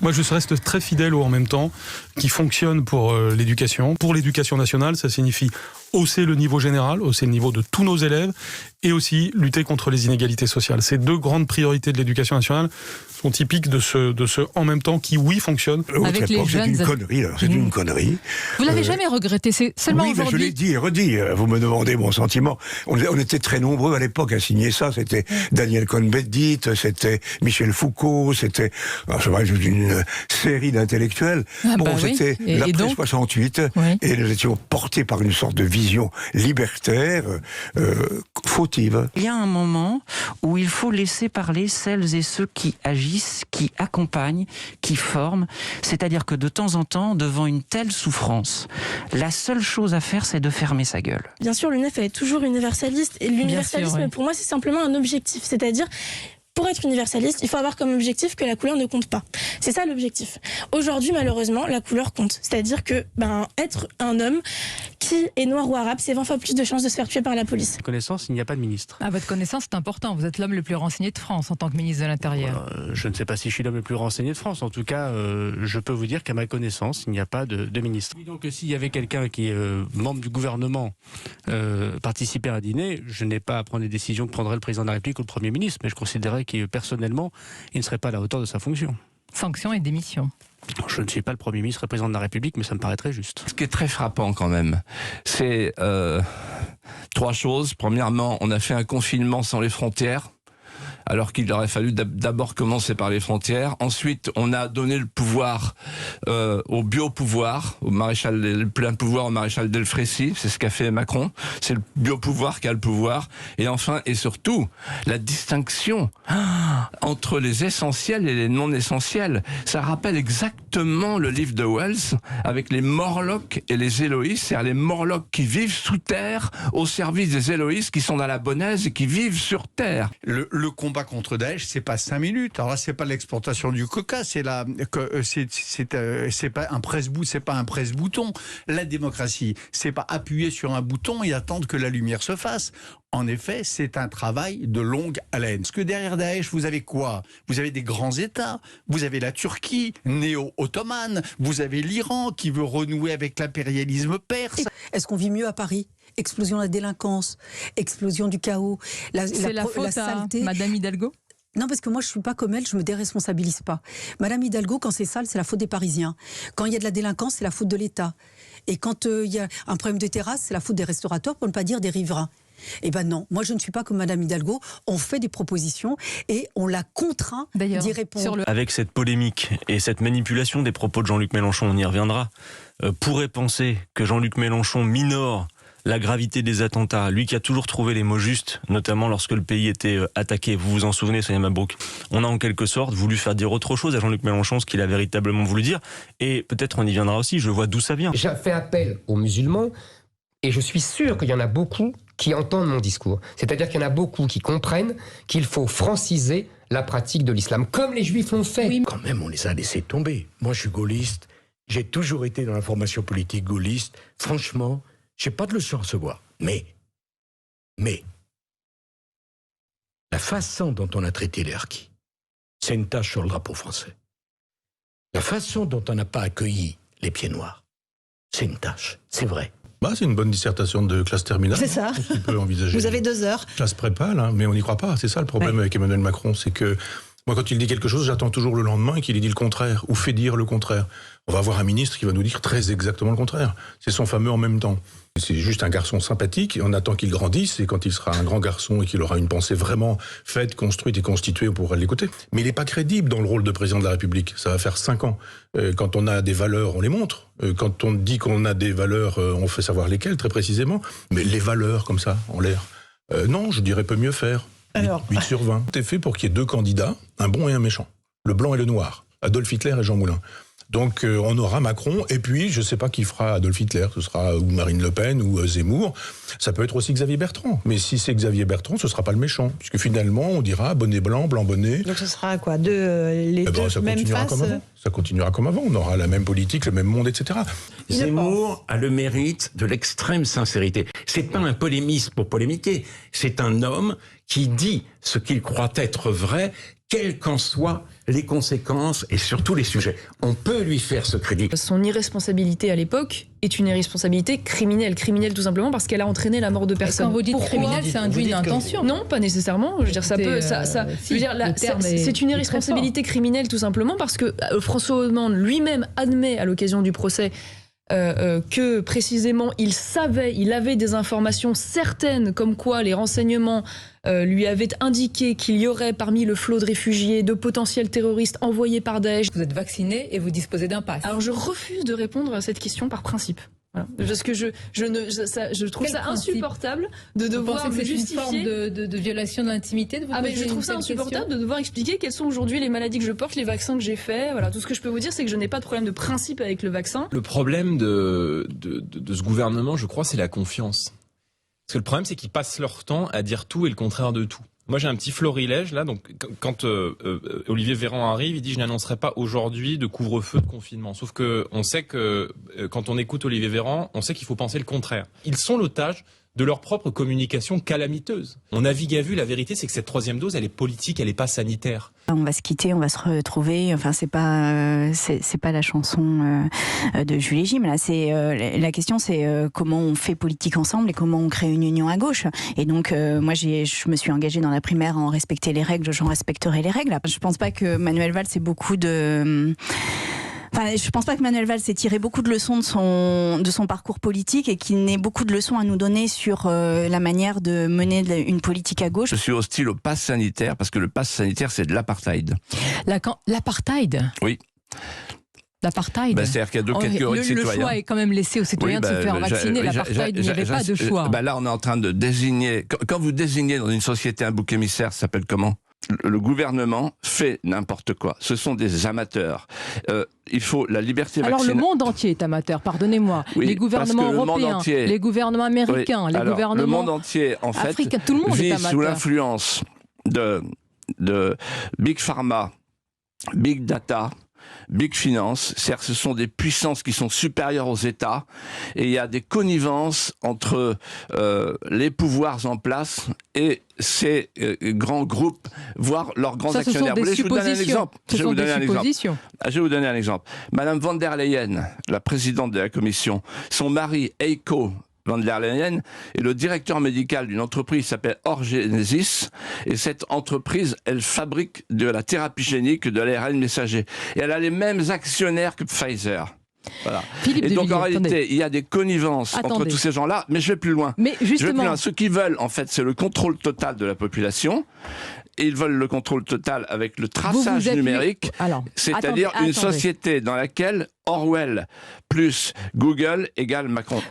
Moi, je reste très fidèle au en même temps, qui fonctionne pour l'éducation. Pour l'éducation nationale, ça signifie hausser le niveau général, hausser le niveau de tous nos élèves, et aussi lutter contre les inégalités sociales. Ces deux grandes priorités de l'éducation nationale sont typiques de ce en même temps qui, oui, fonctionne. Avec les jeunes... C'est une connerie, alors. C'est une connerie. Vous l'avez jamais regretté, c'est seulement oui, aujourd'hui. Je l'ai dit et redit. Vous me demandez mon sentiment. On était très nombreux à l'époque à signer ça. C'était Daniel Cohn-Bendit, c'était Michel Foucault, c'était une série d'intellectuels. C'était l'après 68, et nous étions portés par une sorte de vision libertaire, fautive. Il y a un moment où il faut laisser parler celles et ceux qui agissent, qui accompagnent, qui forment. C'est-à-dire que de temps en temps, devant une telle souffrance, la seule chose à faire, c'est de fermer sa gueule. Bien sûr, l'UNEF, elle est toujours universaliste. Et l'universalisme, pour moi, c'est simplement un objectif. C'est-à-dire, pour être universaliste, il faut avoir comme objectif que la couleur ne compte pas. C'est ça l'objectif. Aujourd'hui, malheureusement, la couleur compte. C'est-à-dire que être un homme qui est noir ou arabe, c'est 20 fois plus de chances de se faire tuer par la police. À ma connaissance, il n'y a pas de ministre. À votre connaissance, c'est important. Vous êtes l'homme le plus renseigné de France en tant que ministre de l'Intérieur. Je ne sais pas si je suis l'homme le plus renseigné de France. En tout cas, je peux vous dire qu'à ma connaissance, il n'y a pas de ministre. Donc, s'il y avait quelqu'un qui est membre du gouvernement participer à un dîner, je n'ai pas à prendre les décisions que prendrait le président de la République ou le Premier ministre, mais je considérais que personnellement, il ne serait pas à la hauteur de sa fonction. Sanction et démission. Je ne suis pas le Premier ministre et président de la République, mais ça me paraît très juste. Ce qui est très frappant quand même, c'est trois choses. Premièrement, on a fait un confinement sans les frontières, alors qu'il aurait fallu d'abord commencer par les frontières. Ensuite, on a donné le pouvoir au biopouvoir, le plein pouvoir au maréchal Delfrécy, c'est ce qu'a fait Macron. C'est le biopouvoir qui a le pouvoir. Et enfin, et surtout, la distinction entre les essentiels et les non essentiels. Ça rappelle exactement le livre de Wells avec les Morlocks et les Héloïstes, c'est-à-dire les Morlocks qui vivent sous terre au service des Héloïstes qui sont dans la Bonaise et qui vivent sur terre. Le combat contre Daesh, c'est pas 5 minutes. Alors là, c'est pas l'exportation du coca, c'est pas un presse-bouton. La démocratie, c'est pas appuyer sur un bouton et attendre que la lumière se fasse. En effet, c'est un travail de longue haleine. Parce que derrière Daesh, vous avez quoi? Vous avez des grands États. Vous avez la Turquie, néo-ottomane. Vous avez l'Iran qui veut renouer avec l'impérialisme perse. Est-ce qu'on vit mieux à Paris? Explosion de la délinquance, explosion du chaos, c'est la faute saleté. À Madame Hidalgo? Non, parce que moi, je ne suis pas comme elle, je ne me déresponsabilise pas. Madame Hidalgo, quand c'est sale, c'est la faute des Parisiens. Quand il y a de la délinquance, c'est la faute de l'État. Et quand il y a un problème de terrasse, c'est la faute des restaurateurs, pour ne pas dire des riverains. Eh ben non, moi je ne suis pas comme Madame Hidalgo, on fait des propositions et on la contraint d'y répondre. Avec cette polémique et cette manipulation des propos de Jean-Luc Mélenchon, on y reviendra, pourrait penser que Jean-Luc Mélenchon minore la gravité des attentats, lui qui a toujours trouvé les mots justes, notamment lorsque le pays était attaqué. Vous vous en souvenez, Sonia Mabrouk? On a en quelque sorte voulu faire dire autre chose à Jean-Luc Mélenchon, ce qu'il a véritablement voulu dire, et peut-être on y viendra aussi, je vois d'où ça vient. J'ai fait appel aux musulmans, et je suis sûr qu'il y en a beaucoup qui entendent mon discours. C'est-à-dire qu'il y en a beaucoup qui comprennent qu'il faut franciser la pratique de l'islam, comme les juifs l'ont fait. Oui. Quand même, on les a laissés tomber. Moi, je suis gaulliste, j'ai toujours été dans la formation politique gaulliste. Franchement, je n'ai pas de leçon à recevoir. Mais, la façon dont on a traité les harkis, c'est une tache sur le drapeau français. La façon dont on n'a pas accueilli les pieds noirs, c'est une tache, c'est vrai. C'est une bonne dissertation de classe terminale. C'est ça. On peut envisager. Vous avez 2 heures. Classe prépa, là, mais on n'y croit pas. C'est ça le problème avec Emmanuel Macron, c'est que moi, quand il dit quelque chose, j'attends toujours le lendemain qu'il ait dit le contraire, ou fait dire le contraire. On va avoir un ministre qui va nous dire très exactement le contraire. C'est son fameux en même temps. C'est juste un garçon sympathique, et on attend qu'il grandisse, et quand il sera un grand garçon et qu'il aura une pensée vraiment faite, construite et constituée, on pourra l'écouter. Mais il n'est pas crédible dans le rôle de président de la République. Ça va faire 5 ans. Quand on a des valeurs, on les montre. Quand on dit qu'on a des valeurs, on fait savoir lesquelles, très précisément. Mais les valeurs, comme ça, en l'air. Non, je dirais peut mieux faire. 8 sur 20. C'est fait pour qu'il y ait 2 candidats, un bon et un méchant. Le blanc et le noir. Adolphe Hitler et Jean Moulin. Donc on aura Macron, et puis je ne sais pas qui fera Adolphe Hitler, ce sera ou Marine Le Pen ou Zemmour, ça peut être aussi Xavier Bertrand, mais si c'est Xavier Bertrand, ce ne sera pas le méchant, puisque finalement on dira bonnet blanc, blanc bonnet. Donc ce sera quoi, les deux même face Ça continuera comme avant, on aura la même politique, le même monde, etc. Zemmour a le mérite de l'extrême sincérité. C'est pas un polémiste pour polémiquer, c'est un homme qui dit ce qu'il croit être vrai, quelles qu'en soient les conséquences et surtout les sujets. On peut lui faire ce crédit. Son irresponsabilité à l'époque est une irresponsabilité criminelle. Criminelle tout simplement parce qu'elle a entraîné la mort de personnes. Quand vous dites criminelle, c'est induit une intention. Non, pas nécessairement. Je veux dire, ça peut... c'est une irresponsabilité criminelle tout simplement parce que François Hollande lui-même admet à l'occasion du procès que précisément il avait des informations certaines comme quoi les renseignements lui avaient indiqué qu'il y aurait parmi le flot de réfugiés de potentiels terroristes envoyés par Daesh. Vous êtes vacciné et vous disposez d'un pass. Alors je refuse de répondre à cette question par principe. Voilà. Parce que je trouve ça insupportable de devoir me justifier. C'est une forme de violation de l'intimité de vous poser je trouve ça insupportable de devoir expliquer quelles sont aujourd'hui les maladies que je porte, les vaccins que j'ai faits. Voilà, tout ce que je peux vous dire, c'est que je n'ai pas de problème de principe avec le vaccin. Le problème de ce gouvernement, je crois, c'est la confiance. Parce que le problème, c'est qu'ils passent leur temps à dire tout et le contraire de tout. Moi, j'ai un petit florilège, là, donc quand Olivier Véran arrive, il dit « je n'annoncerai pas aujourd'hui de couvre-feu, de confinement ». Sauf que on sait que, quand on écoute Olivier Véran, on sait qu'il faut penser le contraire. Ils sont l'otage de leur propre communication calamiteuse. On navigue à vue, la vérité, c'est que cette troisième dose, elle est politique, elle n'est pas sanitaire. On va se quitter, on va se retrouver. Enfin, c'est pas la chanson de Jules et Jim. Là, la question, c'est comment on fait politique ensemble et comment on crée une union à gauche. Et donc, moi, je me suis engagée dans la primaire à en respecter les règles. J'en respecterai les règles. Je pense pas que Manuel Valls ait beaucoup de... Enfin, je pense pas que Manuel Valls ait tiré beaucoup de leçons de son parcours politique et qu'il n'ait beaucoup de leçons à nous donner sur la manière de mener une politique à gauche. Je suis hostile au pass sanitaire parce que le pass sanitaire, c'est de l'apartheid. L'apartheid ? Oui. L'apartheid. C'est-à-dire qu'il y a deux catégories de citoyens. Le choix est quand même laissé aux citoyens de se faire vacciner. L'apartheid, il n'y avait pas de choix. Là, on est en train de désigner... Quand vous désignez dans une société un bouc émissaire, ça s'appelle comment ? Le gouvernement fait n'importe quoi. Ce sont des amateurs. Il faut la liberté vaccinale. Alors le monde entier est amateur, pardonnez-moi. Oui, les gouvernements européens, les gouvernements américains, les gouvernements le monde entier, en fait, africains, tout le monde vit est amateur. sous l'influence de Big Pharma, Big Data, Big Finance, c'est-à-dire ce sont des puissances qui sont supérieures aux États et il y a des connivences entre les pouvoirs en place et ces grands groupes, voire leurs grands actionnaires. Je vais vous donner un exemple. Je vais vous donner un exemple. Madame von der Leyen, la présidente de la Commission, son mari Heiko von der Leyen est le directeur médical d'une entreprise qui s'appelle Orgenesis, et cette entreprise, elle fabrique de la thérapie génique, de l'ARN messager. Et elle a les mêmes actionnaires que Pfizer. Voilà. Et donc en réalité, il y a des connivences entre tous ces gens-là, mais je vais plus loin. Mais justement, ce qu'ils veulent, en fait, c'est le contrôle total de la population. Et ils veulent le contrôle total avec le traçage numérique, c'est-à-dire une société dans laquelle Orwell plus Google égale Macron.